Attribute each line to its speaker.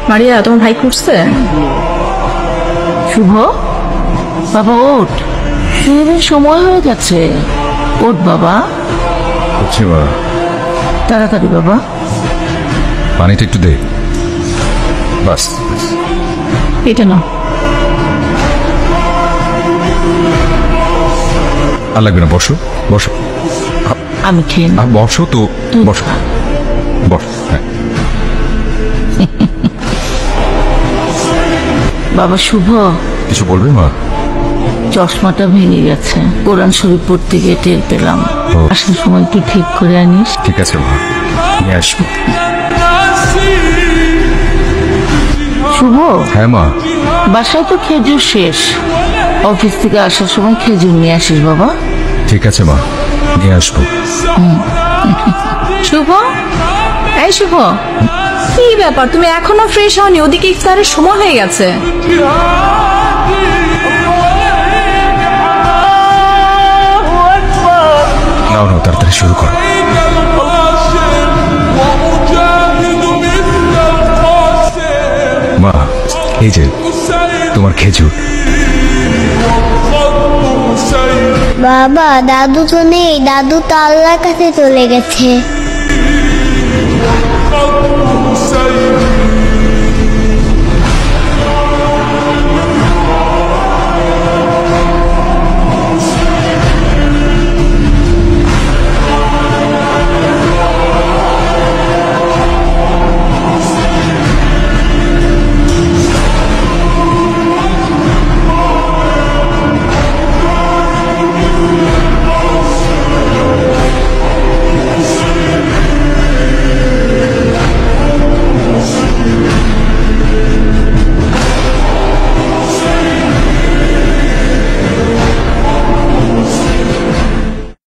Speaker 1: মারিয়া, তোমার ভাই করছে?
Speaker 2: শুভ, বাবা ওঠ, ফিরে সময় হয়ে গেছে। ওঠ বাবা,
Speaker 3: হচ্ছে মা।
Speaker 2: তাড়াতাড়ি বাবা।
Speaker 3: পানিটা একটু দে, বাস।
Speaker 2: এটা না,
Speaker 3: আর লাগবে না, বসো বসো।
Speaker 2: আমি খেয়ে নিই।
Speaker 3: বসো তো, বসো বস। হ্যাঁ,
Speaker 2: বাবা শুভ,
Speaker 3: কিছু বলবে মা?
Speaker 2: চশমাটা ভেঙে গেছে, কোরআন শরীফ পড়তে গিয়ে টের পেলাম।
Speaker 3: ও।
Speaker 2: আসার সময় একটু ঠিক করে আনিস।
Speaker 3: ঠিক আছে মা, নিয়ে আসবো।
Speaker 2: শুভ,
Speaker 3: হ্যাঁ মা।
Speaker 2: বাসায় তো খেজুর শেষ, অফিস থেকে আসার সময় খেজুর নিয়ে আসিস বাবা।
Speaker 3: ঠিক আছে মা, নিয়ে আসবো।
Speaker 1: শুভ, এই শুভ, কি ব্যাপার, তুমি এখনো ফ্রেশ হওনি? ওদিকে ইফতারের সময় হয়ে গেছে।
Speaker 3: নাও নাও, তাড়াতাড়ি শুরু করো। মা, এই যে তোমার খেজুর।
Speaker 4: বাবা, দাদু তো নেই, দাদু তো আল্লাহর কাছে চলে গেছে।